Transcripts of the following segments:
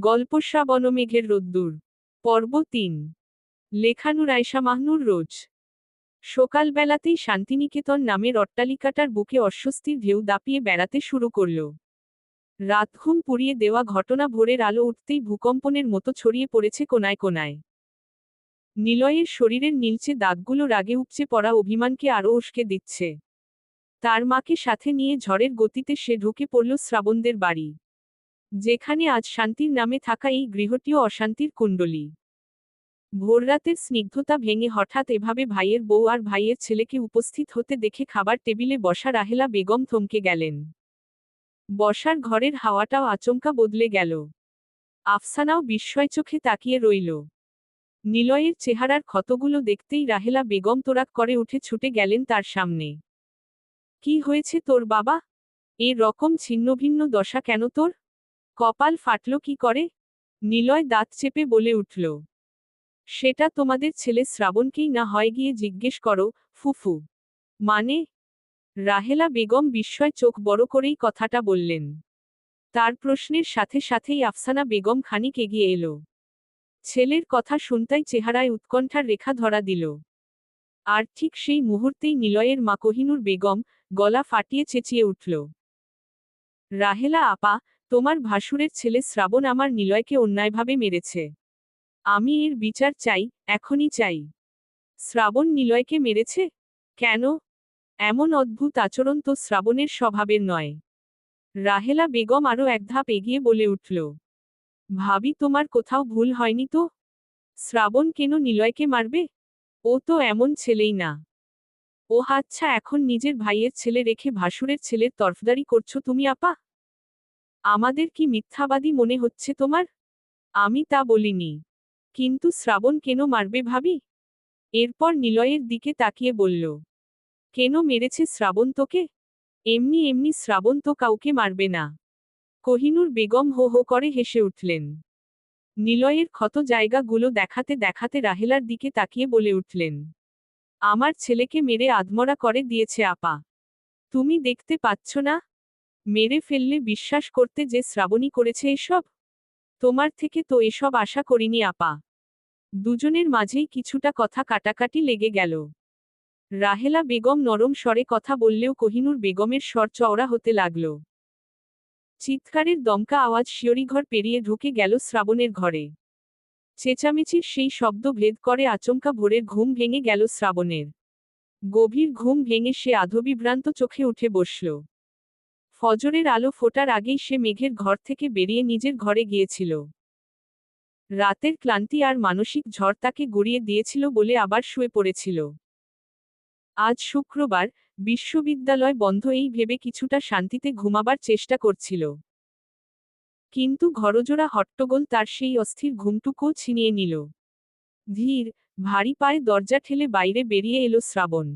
গল্প শ্রাবণমেঘের রোদ্দুর। পর্ব ৩। লেখানুর আয়শা মাহনুর রোজ। সকালবেলাতেই শান্তিনিকেতন নামের অট্টালিকাটার বুকে অস্বস্তির ঢেউ দাপিয়ে বেড়াতে শুরু করল। রাত ঘুম পুড়িয়ে দেওয়া ঘটনা ভোরের আলো উঠতেই ভূকম্পনের মতো ছড়িয়ে পড়েছে কোনায় কোনায়। নিলয়ের শরীরের নীলচে দাগগুলো রাগে উপচে পড়া অভিমানকে আরও উস্কে দিচ্ছে। তার মাকে সাথে নিয়ে ঝড়ের গতিতে সে ঢুকে পড়ল শ্রাবণদের বাড়ি, যেখানে আজ শান্তির নামে থাকা এই গৃহটিও অশান্তির কুণ্ডলী। ভোররাতের স্নিগ্ধতা ভেঙে হঠাৎ এভাবে ভাইয়ের বউ আর ভাইয়ের ছেলেকে উপস্থিত হতে দেখে খাবার টেবিলে বসা রাহেলা বেগম থমকে গেলেন। বসার ঘরের হাওয়াটাও আচমকা বদলে গেল। আফসানাও বিস্ময় চোখে তাকিয়ে রইল। নিলয়ের চেহারার ক্ষতগুলো দেখতেই রাহেলা বেগম তোরাক করে উঠে ছুটে গেলেন তার সামনে। কি হয়েছে তোর বাবা? এ রকম ছিন্নভিন্ন দশা কেন তোর? কপাল ফাটল কি করে? নিলয় দাঁত চেপে বলে উঠল। সেটা তোমাদের ছেলে শ্রাবণকেই না হয় গিয়ে জিজ্ঞেস করো, ফুফু। মানে? রাহেলা বেগম বিস্ময় চোখ বড় করেই কথাটা বললেন। তার প্রশ্নের সাথে সাথেই আফসানা বেগম খানিক এগিয়ে এলো। ছেলের কথা শুনতাই চেহারায় উৎকণ্ঠার রেখা ধরা দিল। আর ঠিক সেই মুহূর্তেই নিলয়ের মা কোহিনূর বেগম গলা ফাটিয়ে চেঁচিয়ে উঠল। রাহেলা আপা, তোমার ভাসুরের ছেলে শ্রাবণ আমার নিলয়কে অন্যায়ভাবে মেরেছে। আমি এর বিচার চাই, এখনই চাই। শ্রাবণ নিলয়কে মেরেছে? কেন? এমন অদ্ভুত আচরণ তো শ্রাবণের স্বভাবের নয়। রাহেলা বেগম আরও এক ধাপ এগিয়ে বলে উঠল। ভাবি, তোমার কোথাও ভুল হয়নি তো? শ্রাবণ কেন নিলয়কে মারবে? ও তো এমন ছেলেই না। ও আচ্ছা, এখন নিজের ভাইয়ের ছেলে রেখে ভাসুরের ছেলের তরফদারি করছো তুমি আপা? আমাদের কি মিথ্যাবাদী মনে হচ্ছে তোমার? আমি তা বলিনি। কিন্তু শ্রাবণ কেন মারবে ভাবি? এরপর নিলয়ের দিকে তাকিয়ে বলল। কেন মেরেছে শ্রাবণ তোকে? এমনি এমনি শ্রাবণ তো কাউকে মারবে না। কোহিনূর বেগম হো হো করে হেসে উঠলেন। নিলয়ের ক্ষত জায়গাগুলো দেখাতে দেখাতে রাহেলার দিকে তাকিয়ে বলে উঠলেন। আমার ছেলেকে মেরে আধমরা করে দিয়েছে আপা। তুমি দেখতে পাচ্ছ না? মেরে ফেললে বিশ্বাস করতে যে শ্রাবণী করেছে এসব? তোমার থেকে তো এসব আশা করিনি আপা। দুজনের মাঝেই কিছুটা কথা কাটাকাটি লেগে গেল। রাহেলা বেগম নরম স্বরে কথা বললেও কোহিনূর বেগমের স্বর চওড়া হতে লাগল। চিৎকারের দমকা আওয়াজ শিয়রিঘর পেরিয়ে ঢুকে গেল শ্রাবণের ঘরে। চেঁচামেচির সেই শব্দ ভেদ করে আচমকা ভোরের ঘুম ভেঙে গেল শ্রাবণের। গভীর ঘুম ভেঙে সে আধবিভ্রান্ত চোখে উঠে বসল। ফজরের আলো ফোটার আগেই সে মেঘের ঘর থেকে বেরিয়ে নিজের ঘরে গিয়েছিল। রাতের ক্লান্তি আর মানসিক ঝড় তাকে গড়িয়ে দিয়েছিল বলে আবার শুয়ে পড়েছিল। আজ শুক্রবার, বিশ্ববিদ্যালয় বন্ধ এই ভেবে কিছুটা শান্তিতে ঘুমাবার চেষ্টা করছিল। কিন্তু ঘরজোড়া হট্টগোল তার সেই অস্থির ঘুমটুকুও ছিনিয়ে নিল। ধীর, ভারী পায়ে দরজা ঠেলে বাইরে বেরিয়ে এলো শ্রাবণ।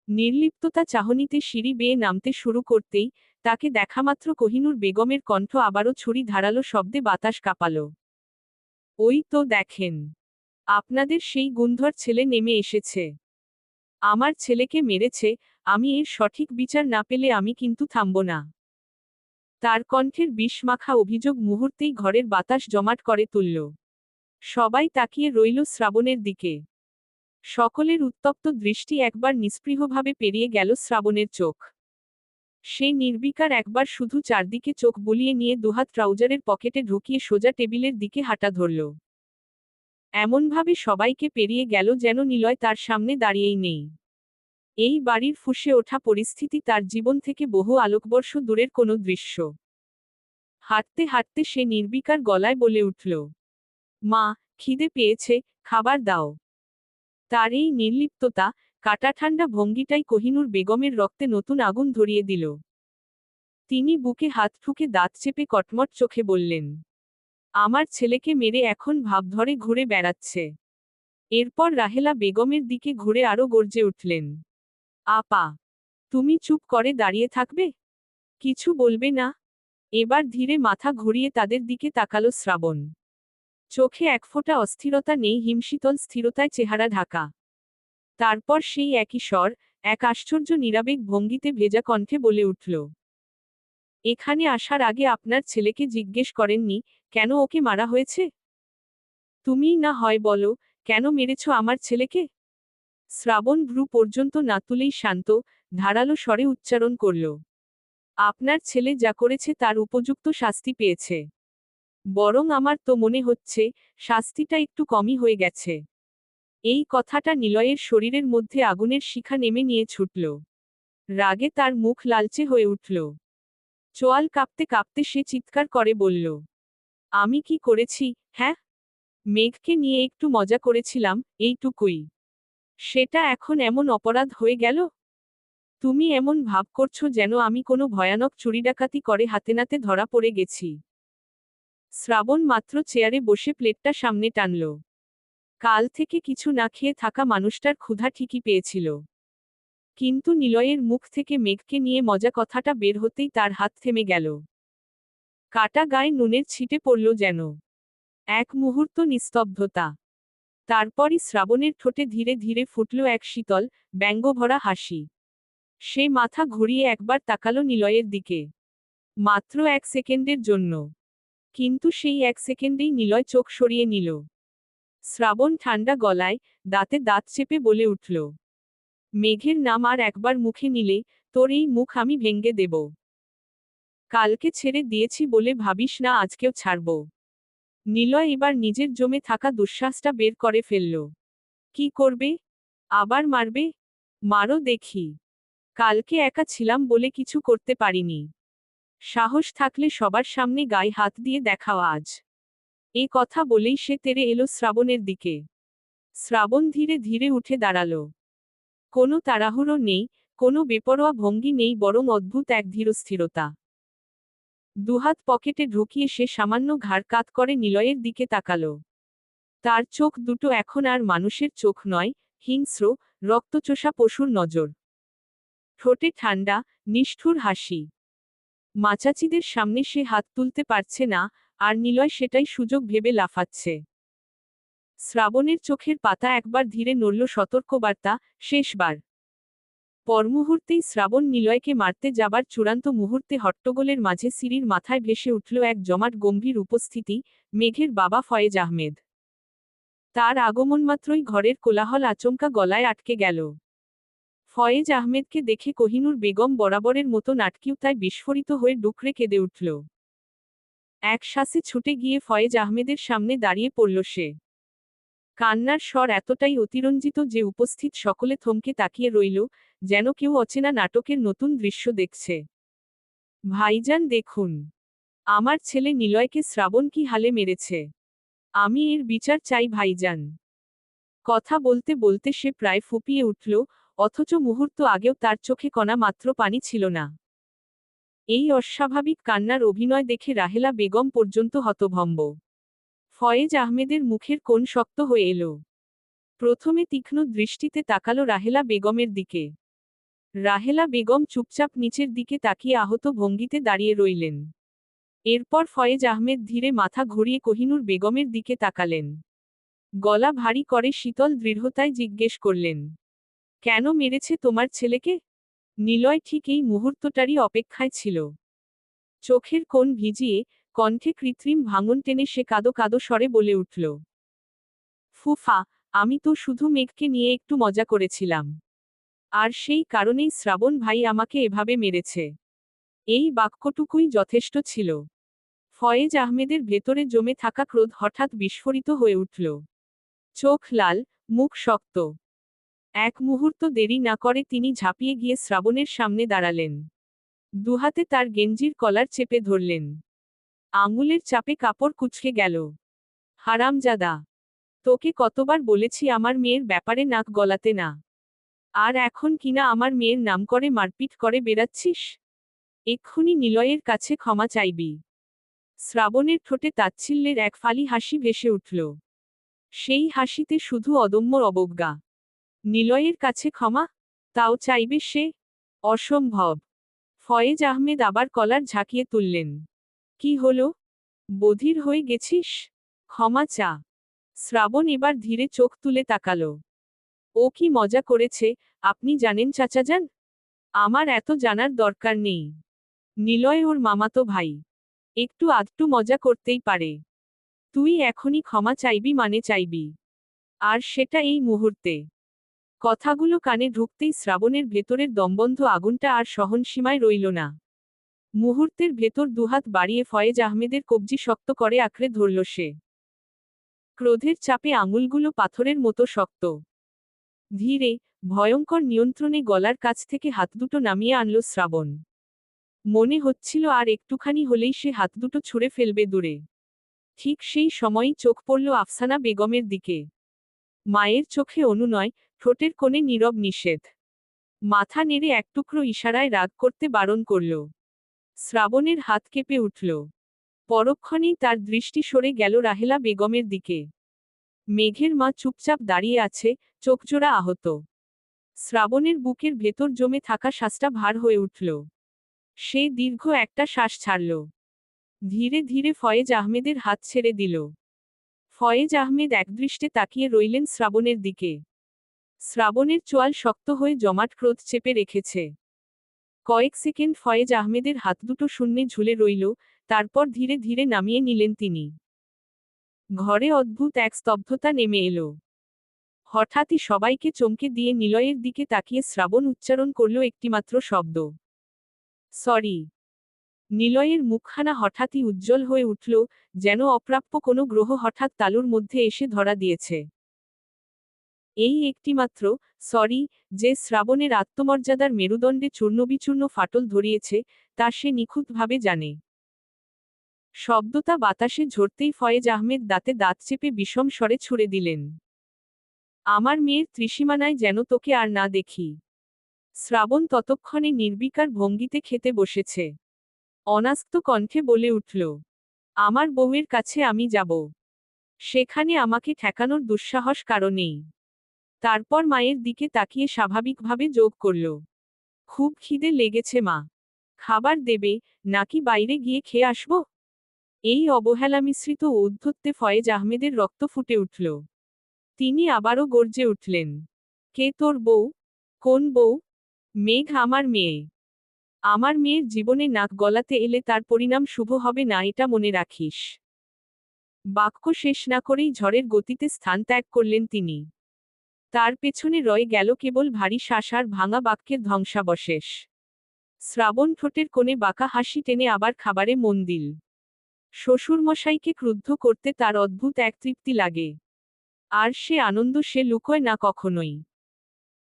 নির্লিপ্ততা চাহনিতে সিঁড়ি বেয়ে নামতে শুরু করতেই তাকে দেখামাত্র কোহিনূর বেগমের কণ্ঠ আবারও ছুরি ধারালো শব্দে বাতাস কাঁপাল। ওই তো দেখেন, আপনাদের সেই গুন্ধর ছেলে নেমে এসেছে। আমার ছেলেকে মেরেছে, আমি এর সঠিক বিচার না পেলে আমি কিন্তু থামব না। তার কণ্ঠের বিষমাখা অভিযোগ মুহূর্তেই ঘরের বাতাস জমাট করে তুলল। সবাই তাকিয়ে রইল শ্রাবণের দিকে। সকলের উত্তপ্ত দৃষ্টি একবার নিস্পৃহভাবে পেরিয়ে গেল শ্রাবণের চোখ। সে নির্বিকার একবার শুধু চারদিকে চোখ বুলিয়ে নিয়ে দুহাত ট্রাউজারের পকেটে ঢুকিয়ে সোজা টেবিলের দিকে হাঁটা ধরল। এমনভাবে সবাইকে পেরিয়ে গেল যেন নিলয় তার সামনে দাঁড়িয়েই নেই। এই বাড়ির ফুঁসে ওঠা পরিস্থিতি তার জীবন থেকে বহু আলোকবর্ষ দূরের কোনো দৃশ্য। হাঁটতে হাঁটতে সে নির্বিকার গলায় বলে উঠল। মা, খিদে পেয়েছে, খাবার দাও। তার এই নির্লিপ্ততা, কাঁটাঠান্ডা ভঙ্গিটাই কোহিনূর বেগমের রক্তে নতুন আগুন ধরিয়ে দিল। তিনি বুকে হাত ঠুকে দাঁত চেপে কটমট চোখে বললেন। আমার ছেলেকে মেরে এখন ভাবধরে ঘুরে বেড়াচ্ছে। এরপর রাহেলা বেগমের দিকে ঘুরে আরও গর্জে উঠলেন। আপা, তুমি চুপ করে দাঁড়িয়ে থাকবে? কিছু বলবে না? এবার ধীরে মাথা ঘুরিয়ে তাদের দিকে তাকালো শ্রাবণ। চোখে একফোঁটা অস্থিরতা নেই, হিমশীতল স্থিরতায় চেহারা ঢাকা। তারপর সেই একই স্বর, এক আশ্চর্য নিরাবেগ ভঙ্গিতে ভেজা কণ্ঠে বলে উঠল। এখানে আসার আগে আপনার ছেলেকে জিজ্ঞেস করেননি, কেন ওকে মারা হয়েছে? তুমিই না হয় বলো, কেন মেরেছ আমার ছেলেকে? শ্রাবণ ভ্রু পর্যন্ত না তুলেই শান্ত, ধারালো স্বরে উচ্চারণ করল। আপনার ছেলে যা করেছে তার উপযুক্ত শাস্তি পেয়েছে। বরং আমার তো মনে হচ্ছে, শাস্তিটা একটু কমই হয়ে গেছে। এই কথাটা নিলয়ের শরীরের মধ্যে আগুনের শিখা নেমে নিয়ে ছুটল। রাগে তার মুখ লালচে হয়ে উঠল। চোয়াল কাঁপতে কাঁপতে সে চিৎকার করে বলল, আমি কি করেছি, হ্যাঁ? মেঘকে নিয়ে একটু মজা করেছিলাম, এইটুকুই। সেটা এখন এমন অপরাধ হয়ে গেল? তুমি এমন ভাব করছো যেন আমি কোনো ভয়ানক চুরিডাকাতি করে হাতেনাতে ধরা পড়ে গেছি। শ্রাবণ মাত্র চেয়ারে বসে প্লেটটা সামনে টানল। কাল থেকে কিছু না খেয়ে থাকা মানুষটার ক্ষুধা ঠিকই পেয়েছিল। কিন্তু নিলয়ের মুখ থেকে মেঘকে নিয়ে মজা কথাটা বের হতেই তার হাত থেমে গেল। কাটা গায়ে নুনের ছিটে পড়ল যেন। এক মুহূর্ত নিস্তব্ধতা। তারপরই শ্রাবণের ঠোঁটে ধীরে ধীরে ফুটল এক শীতল, ব্যঙ্গভরা হাসি। সে মাথা ঘুরিয়ে একবার তাকালো নিলয়ের দিকে। মাত্র 1 সেকেন্ডের জন্য। কিন্তু সেই 1 সেকেন্ডেই নিলয় চোখ সরিয়ে নিল। শ্রাবণ ঠান্ডা গলায়, দাঁতে দাঁত চেপে বলে উঠল, মেঘের নাম আর একবার মুখে নিলে, তোর এই মুখ আমি ভেঙ্গে দেব। কালকে ছেড়ে দিয়েছি বলে ভাবিস না আজকেও ছাড়ব। নিলয় এবার নিজের জমে থাকা দুঃশ্বাসটা বের করে ফেলল। কি করবে? আবার মারবে? মারো দেখি। কালকে একা ছিলাম বলে কিছু করতে পারিনি। সাহস থাকলে সবার সামনে গায়ে হাত দিয়ে দেখাও আজ। এ কথা বলেই সে তেড়ে এলো শ্রাবণের দিকে। শ্রাবণ ধীরে ধীরে উঠে দাঁড়ালো। কোনো তাড়াহুড়ো নেই, কোনো বেপরোয়া ভঙ্গি নেই, বরং অদ্ভুত এক ধীরস্থিরতা। দুহাত পকেটে ঢুকিয়ে সে সামান্য ঘাড় কাত করে নিলয়ের দিকে তাকালো। তার চোখ দুটো এখন আর মানুষের চোখ নয়, হিংস্র, রক্তচোষা পশুর নজর। ঠোঁটে ঠান্ডা, নিষ্ঠুর হাসি। মাচাচিদের সামনে সে হাত তুলতে পারছে না, আর নিলয় সেটাই সুযোগ ভেবে লাফাচ্ছে। শ্রাবণের চোখের পাতা একবার ধীরে নড়ল, সতর্কবার্তা, শেষবার। পরমুহূর্তেই শ্রাবণ নিলয়কে মারতে যাবার চূড়ান্ত মুহূর্তে হট্টগোলের মাঝে সিঁড়ির মাথায় ভেসে উঠল এক জমাট গম্ভীর উপস্থিতি, মেঘের বাবা ফয়েজ আহমেদ। তার আগমনমাত্রই ঘরের কোলাহল আচমকা গলায় আটকে গেল। ফয়েজ আহমেদকে দেখে কোহিনূর বেগম বরাবরের মতো নাটকীয়তায় বিস্ফোরিত হয়ে ডুকরে কেঁদে উঠল। এক শ্বাসে ছুটে গিয়ে ফয়েজ আহমেদের সামনে দাঁড়িয়ে পড়ল সে। কান্নার স্বর এতটাই অতিরঞ্জিত যে উপস্থিত সকলে থমকে তাকিয়ে রইল, যেন কেউ অচেনা নাটকের নতুন দৃশ্য দেখছে। ভাইজান দেখুন, আমার ছেলে নিলয়কে শ্রাবণ কি হালে মেরেছে। আমি এর বিচার চাই ভাইজান। কথা বলতে বলতে সে প্রায় ফুঁপিয়ে উঠল, অথচ মুহূর্ত আগেও তার চোখে কণা মাত্র পানি ছিল না। এই অস্বাভাবিক কান্নার অভিনয় দেখে রাহেলা বেগম পর্যন্ত হতভম্ব। ফয়েজ আহমেদের মুখের কোণ শক্ত হয়ে এলো। প্রথমে তীক্ষ্ণ দৃষ্টিতে তাকালো রাহেলা বেগমের দিকে। রাহেলা বেগম চুপচাপ নিচের দিকে তাকিয়ে আহত ভঙ্গিতে দাঁড়িয়ে রইলেন। এরপর ফয়েজ আহমেদ ধীরে মাথা ঘুরিয়ে কোহিনূর বেগমের দিকে তাকালেন। গলা ভারী করে শীতল দৃঢ়তায় জিজ্ঞেস করলেন, কেন মেরেছে তোমার ছেলেকে? নিলয় ঠিক এই মুহূর্তটারই অপেক্ষায় ছিল। চোখের কোণ ভিজিয়ে, কণ্ঠে কৃত্রিম ভাঙন টেনে সে কাঁদো কাঁদো স্বরে বলে উঠল, ফুফা, আমি তো শুধু মেঘকে নিয়ে একটু মজা করেছিলাম। আর সেই কারণেই শ্রাবণ ভাই আমাকে এভাবে মেরেছে। এই বাক্যটুকুই যথেষ্ট ছিল। ফয়েজ আহমেদের ভেতরে জমে থাকা ক্রোধ হঠাৎ বিস্ফোরিত হয়ে উঠল। চোখ লাল, মুখ শক্ত। এক মুহূর্ত দেরি না করে তিনি ঝাঁপিয়ে গিয়ে শ্রাবণের সামনে দাঁড়ালেন। দুহাতে তার গেঞ্জির কলার চেপে ধরলেন। আঙুলের চাপে কাপড় কুঁচকে গেল। হারামজাদা! তোকে কতবার বলেছি আমার মেয়ের ব্যাপারে নাক গলাতে না। আর এখন কিনা আমার মেয়ের নাম করে মারপিট করে বেড়াচ্ছিস? এক্ষুনি নিলয়ের কাছে ক্ষমা চাইবি। শ্রাবণের ঠোঁটে তাচ্ছিল্যের এক ফালি হাসি ভেসে উঠল। সেই হাসিতে শুধু অদম্য অবজ্ঞা। নিলয়ের কাছে ক্ষমা? তাও চাইবে সে? অসম্ভব। ফয়েজ আহমেদ আবার কলার ঝাঁকিয়ে তুললেন। কি হলো? বধির হয়ে গেছিস? ক্ষমা চা। শ্রাবণ এবার ধীরে চোখ তুলে তাকালো। ও কি মজা করেছে, আপনি জানেন চাচাজান? আমার এত জানার দরকার নেই। নিলয় ওর মামাতো ভাই। একটু আধটু মজা করতেই পারে। তুই এখনই ক্ষমা চাইবি মানে চাইবি। আর সেটা এই মুহূর্তে। কথাগুলো কানে ঢুকতেই শ্রাবণের ভেতরের দমবন্ধ আগুনটা আর সহনসীমায় রইল না। মুহূর্তের ভেতর দুহাত বাড়িয়ে ফয়েজ আহমেদের কবজি শক্ত করে আঁকড়ে ধরল সে। ক্রোধের চাপে আঙুলগুলো পাথরের মতো শক্ত। ধীরে, ভয়ঙ্কর নিয়ন্ত্রণে গলার কাছ থেকে হাত দুটো নামিয়ে আনল শ্রাবণ। মনে হচ্ছিল আর একটুখানি হলেই সে হাত দুটো ছুঁড়ে ফেলবে দূরে। ঠিক সেই সময়ই চোখ পড়ল আফসানা বেগমের দিকে। মায়ের চোখে অনুনয়, ঠোঁটের কোণে নীরব নিষেধ। মাথা নেড়ে এক টুকরো ইশারায় রাগ করতে বারণ করল। শ্রাবণের হাত কেঁপে উঠল। পরক্ষণেই তার দৃষ্টি সরে গেল রাহেলা বেগমের দিকে। মেঘের মা চুপচাপ দাঁড়িয়ে আছে, চোখজোড়া আহত। শ্রাবণের বুকের ভেতর জমে থাকা শ্বাসটা ভার হয়ে উঠল। সে দীর্ঘ একটা শ্বাস ছাড়ল। ধীরে ধীরে ফয়েজ আহমেদের হাত ছেড়ে দিল। ফয়েজ আহমেদ একদৃষ্টে তাকিয়ে রইলেন শ্রাবণের দিকে। শ্রাবণের চোয়াল শক্ত হয়ে জমাট ক্রোধ চেপে রেখেছে। কয়েক সেকেন্ড ফয়েজ আহমেদের হাত দুটো শূন্যে ঝুলে রইল, তারপর ধীরে ধীরে নামিয়ে নিলেন তিনি। ঘরে অদ্ভুত এক স্তব্ধতা নেমে এলো। হঠাৎই সবাইকে চমকে দিয়ে নিলয়ের দিকে তাকিয়ে শ্রাবণ উচ্চারণ করল একটিমাত্র শব্দ। সরি। নিলয়ের মুখখানা হঠাৎই উজ্জ্বল হয়ে উঠল, যেন অপ্রাপ্য কোনো গ্রহ হঠাৎ তালুর মধ্যে এসে ধরা দিয়েছে। এই একটিমাত্র সরি, যে শ্রাবণের আত্মমর্যাদার মেরুদণ্ডে চূর্ণবিচূর্ণ ফাটল ধরিয়েছে, তা সে নিখুঁতভাবে জানে। শব্দটা বাতাসে ঝরতেই ফয়েজ আহমেদ দাঁতে দাঁত চেপে বিষম স্বরে ছুড়ে দিলেন। আমার মেয়ের ত্রিসীমানায় যেন তোকে আর না দেখি। শ্রাবণ ততক্ষণে নির্বিকার ভঙ্গিতে খেতে বসেছে। অনাস্ত কণ্ঠে বলে উঠল, আমার বউয়ের কাছে আমি যাব। সেখানে আমাকে ঠেকানোর দুঃসাহস কারো নেই। তারপর মায়ের দিকে তাকিয়ে স্বাভাবিকভাবে যোগ করল, খুব খিদে লেগেছে মা। খাবার দেবে, নাকি বাইরে গিয়ে খেয়ে আসব? এই অবহেলা মিশ্রিত ঔদ্ধত্যে ফয়েজ আহমেদের রক্ত ফুটে উঠল। তিনি আবারও গর্জে উঠলেন, কে তোর বউ? কোন বউ? মেঘ আমার মেয়ে। আমার মেয়ের জীবনে নাক গলাতে এলে তার পরিণাম শুভ হবে না, এটা মনে রাখিস। বাক্য শেষ না করেই ঝড়ের গতিতে স্থান ত্যাগ করলেন তিনি। তার পেছনে রয়ে গেল কেবল ভারী শ্বাস আর ভাঙা বাক্যের ধ্বংসাবশেষ। শ্রাবণ ঠোঁটের কোণে বাঁকা হাসি টেনে আবার খাবারে মন দিল। শ্বশুরমশাইকে ক্রুদ্ধ করতে তার অদ্ভুত এক তৃপ্তি লাগে। আর সে আনন্দ সে লুকোয় না কখনোই।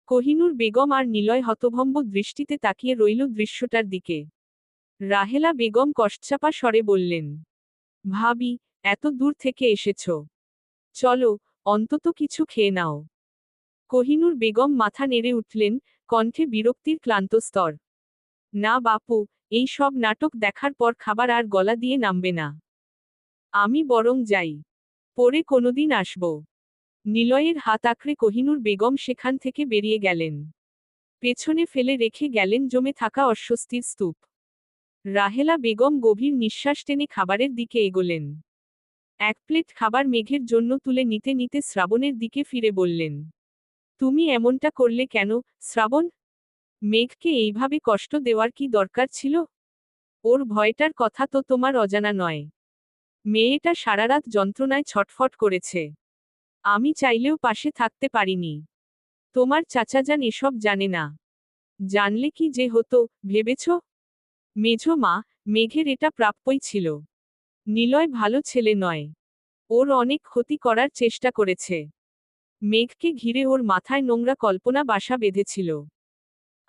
কোহিনূর বেগম আর নিলয় হতভম্ব দৃষ্টিতে তাকিয়ে রইল দৃশ্যটার দিকে। রাহেলা বেগম কষ্টচাপা স্বরে বললেন, ভাবি, এত দূর থেকে এসেছ, চলো, অন্তত কিছু খেয়ে নাও। কোহিনূর বেগম মাথা নেড়ে উঠলেন, কণ্ঠে বিরক্তির ক্লান্ত স্তর। না বাপু, এই সব নাটক দেখার পর খাবার আর গলা দিয়ে নামবে না। আমি বরং যাই। পরে কোনোদিন আসব। নিলয়ের হাত আঁকড়ে কোহিনূর বেগম সেখান থেকে বেরিয়ে গেলেন। পেছনে ফেলে রেখে গেলেন জমে থাকা অস্বস্তির স্তূপ। রাহেলা বেগম গভীর নিঃশ্বাস টেনে খাবারের দিকে এগোলেন। এক প্লেট খাবার মেঘের জন্য তুলে নিতে নিতে শ্রাবণের দিকে ফিরে বললেন, তুমি এমনটা করলে কেন, শ্রাবণ? মেঘকে এইভাবে কষ্ট দেওয়ার কি দরকার ছিল? ওর ভয়টার কথা তো তোমার অজানা নয়। মেয়েটা সারারাত যন্ত্রণায় ছটফট করেছে। আমি চাইলেও পাশে থাকতে পারিনি। তোমার চাচাজান এসব জানে না। জানলে কি যে হতো, ভেবেছ? মেঝো মা, মেঘের এটা প্রাপ্যই ছিল। নিলয় ভালো ছেলে নয়। ওর অনেক ক্ষতি করার চেষ্টা করেছে। মেঘকে ঘিরে ওর মাথায় নোংরা কল্পনা বাসা বেঁধেছিল।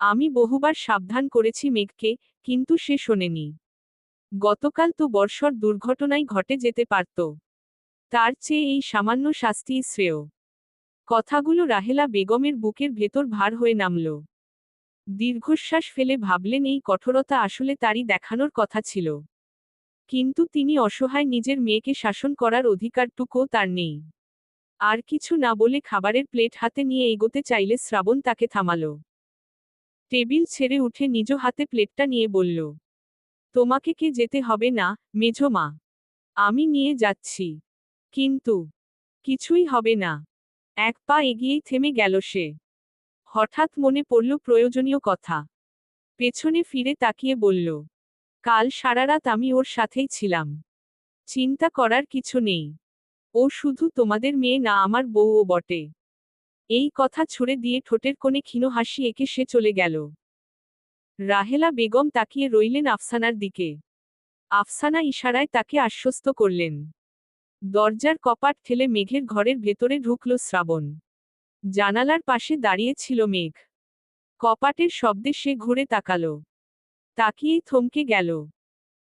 আমি বহুবার সাবধান করেছি মেঘকে, কিন্তু সে শোনেনি। গতকাল তো বর্ষর দুর্ঘটনাই ঘটে যেতে পারত। তার চেয়ে এই সামান্য শাস্তিই শ্রেয়। কথাগুলো রাহেলা বেগমের বুকের ভেতর ভার হয়ে নামল। দীর্ঘশ্বাস ফেলে ভাবলেন এই কঠোরতা আসলে তারই দেখানোর কথা ছিল। কিন্তু তিনি অসহায়, নিজের মেয়েকে শাসন করার অধিকারটুকুও তার নেই। আর কিছু না বলে খাবারের প্লেট হাতে নিয়ে এগোতে চাইলে শ্রাবণ তাকে থামাল। টেবিল ছেড়ে উঠে নিজ হাতে প্লেটটা নিয়ে বলল, তোমাকে কে যেতে হবে না, মেঝো মা। আমি নিয়ে যাচ্ছি। কিন্তু কিছুই হবে না। এক পা এগিয়েই থেমে গেল সে। হঠাৎ মনে পড়ল প্রয়োজনীয় কথা। পেছনে ফিরে তাকিয়ে বলল, কাল সারা রাত আমি ওর সাথেই ছিলাম। চিন্তা করার কিছু নেই। ও শুধু তোমাদের মেয়ে না, আমার বউও বটে। এই কথা ছুড়ে দিয়ে ঠোঁটের কোণে ক্ষীণ হাসি এঁকে সে চলে গেল। রাহেলা বেগম তাকিয়ে রইলেন আফসানার দিকে। আফসানা ইশারায় তাকে আশ্বস্ত করলেন। দরজার কপাট ঠেলে মেঘের ঘরের ভেতরে ঢুকল শ্রাবণ। জানালার পাশে দাঁড়িয়ে ছিল মেঘ। কপাটের শব্দে সে ঘুরে তাকালো। তাকিয়েই থমকে গেল।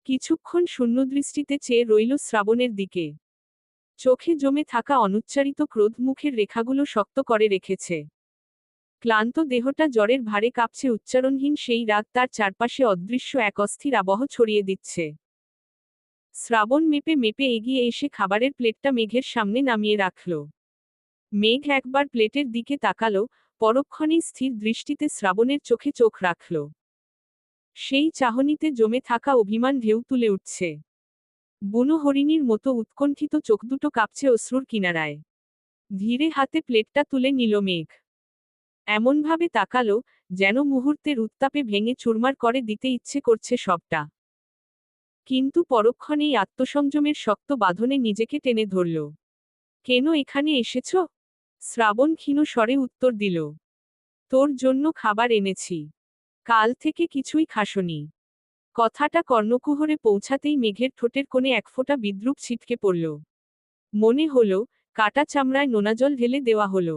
কিছুক্ষণ শূন্যদৃষ্টিতে চেয়ে রইল শ্রাবণের দিকে। চোখে জমে থাকা অনুচ্চারিত ক্রোধ মুখের রেখাগুলো শক্ত করে রেখেছে। ক্লান্ত দেহটা জ্বরের ভারে কাঁপছে, উচ্চারণহীন সেই রাগ তার চারপাশে অদৃশ্য এক অস্থির আবহ ছড়িয়ে দিচ্ছে। শ্রাবণ মেপে মেপে এগিয়ে এসে খাবারের প্লেটটা মেঘের সামনে নামিয়ে রাখল। মেঘ একবার প্লেটের দিকে তাকালো, পরক্ষণেই স্থির দৃষ্টিতে শ্রাবণের চোখে চোখ রাখল। সেই চাহনিতে জমে থাকা অভিমান ঢেউ তুলে উঠছে। বুনো হরিণীর মতো উৎকণ্ঠিত চোখ দুটো কাঁপছে অশ্রুর কিনারায়। ধীরে হাতে প্লেটটা তুলে নিল মেঘ। এমনভাবে তাকালো, যেন মুহূর্তের উত্তাপে ভেঙে চুরমার করে দিতে ইচ্ছে করছে সবটা। কিন্তু পরক্ষণেই আত্মসংযমের শক্ত বাঁধনে নিজেকে টেনে ধরল। কেন এখানে এসেছ? শ্রাবণ ক্ষীণ স্বরে উত্তর দিল। তোর জন্য খাবার এনেছি। কাল থেকে কিছুই খাসনি। কথাটা কর্ণকুহরে পৌঁছাতেই মেঘের ঠোঁটের কোণে একফোঁটা বিদ্রূপ ছিটকে পড়ল। মনে হলো, কাটা চামড়ায় নোনাজল ঢেলে দেওয়া হলো।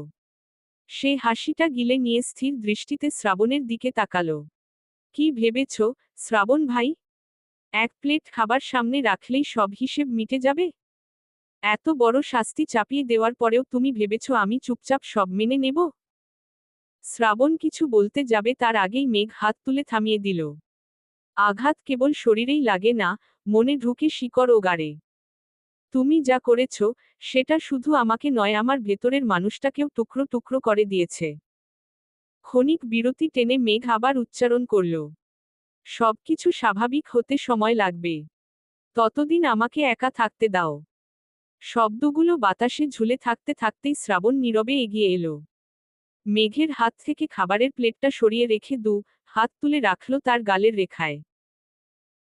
সে হাসিটা গিলে নিয়ে স্থির দৃষ্টিতে শ্রাবণের দিকে তাকালো। কি ভেবেছ, শ্রাবণ ভাই? এক প্লেট খাবার সামনে রাখলেই সব হিসেব মিটে যাবে? এত বড় শাস্তি চাপিয়ে দেওয়ার পরেও তুমি ভেবেছ আমি চুপচাপ সব মেনে নেব? শ্রাবণ কিছু বলতে যাবে তার আগেই মেঘ হাত তুলে থামিয়ে দিল। আঘাত কেবল শরীরেই লাগে না, মনে ঢুকে শিকড় ও গাড়ে। তুমি যা করেছ, সেটা শুধু আমাকে নয়, আমার ভেতরের মানুষটাকেও টুকরো টুকরো করে দিয়েছে। ক্ষণিক বিরতি টেনে মেঘ আবার উচ্চারণ করল। সবকিছু স্বাভাবিক হতে সময় লাগবে। ততদিন আমাকে একা থাকতে দাও। শব্দগুলো বাতাসে ঝুলে থাকতে থাকতেই শ্রাবণ নীরবে এগিয়ে এলো। মেঘের হাত থেকে খাবারের প্লেটটা সরিয়ে রেখে হাত তুলে রাখল তার গালের রেখায়।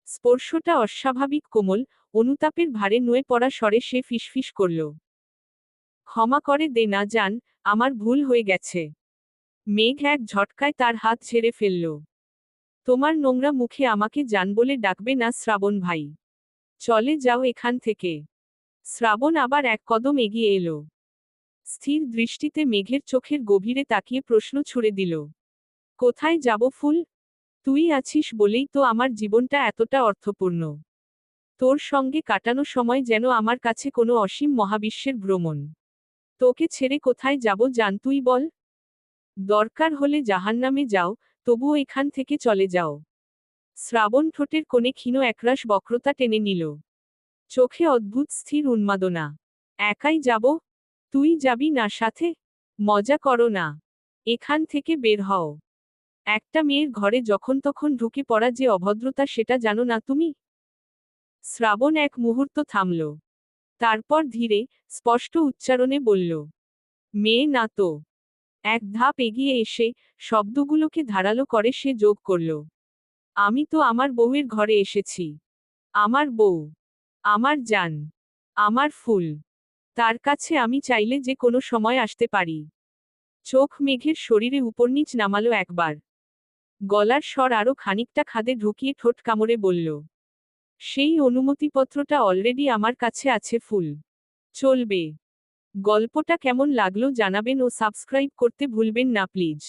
স্পর্শটা অস্বাভাবিক কোমল, অনুতাপের ভারে নুয়ে পড়া স্বরে সে ফিসফিস করল। ক্ষমা করে দে না জান, আমার ভুল হয়ে গেছে। মেঘ এক ঝটকায় তার হাত ছেড়ে ফেলল। তোমার নোংরা মুখে আমাকে জান বলে ডাকবে না শ্রাবণ ভাই। চলে যাও এখান থেকে। শ্রাবণ আবার এক কদম এগিয়ে এলো। স্থির দৃষ্টিতে মেঘের চোখের গভীরে তাকিয়ে প্রশ্ন ছুড়ে দিল। কোথায় যাব ফুল? তুই আছিস বলেই তো আমার জীবনটা এতটা অর্থপূর্ণ। তোর সঙ্গে কাটানো সময় যেন আমার কাছে কোনো অসীম মহাবিশ্বের ভ্রমণ। তোকে ছেড়ে কোথায় যাব জান তুই বল? দরকার হলে জাহান্নামে যাও, তবুও এখান থেকে চলে যাও। শ্রাবণ ঠোঁটের কোণে ক্ষীণ একরাশ বক্রতা টেনে নিল। চোখে অদ্ভুত স্থির উন্মাদনা। একাই যাব? তুই যাবি না সাথে? মজা করো না। এখান থেকে বের হও। একটা মেয়ের ঘরে যখন তখন ঢুকে পড়া যে অভদ্রতা, সেটা জানো না তুমি? শ্রাবণ এক মুহূর্ত থামল। তারপর ধীরে, স্পষ্ট উচ্চারণে বলল, মেয়ে না তো। এক ধাপ এগিয়ে এসে শব্দগুলোকে ধারালো করে সে যোগ করল, আমি তো আমার বউয়ের ঘরে এসেছি। আমার বউ, আমার জান, আমার ফুল। তার কাছে আমি চাইলে যে কোনো সময় আসতে পারি। চোখ মেঘের শরীরে উপরনীচ নামালো একবার। গলার স্বর আরো খানিকটা খাদে ঢুকিয়ে ঠোঁট কামড়ে বলল, সেই অনুমতিপত্রটা অলরেডি আমার কাছে আছে ফুল। চলবে। গল্পটা কেমন লাগলো জানাবেন ও সাবস্ক্রাইব করতে ভুলবেন না প্লিজ।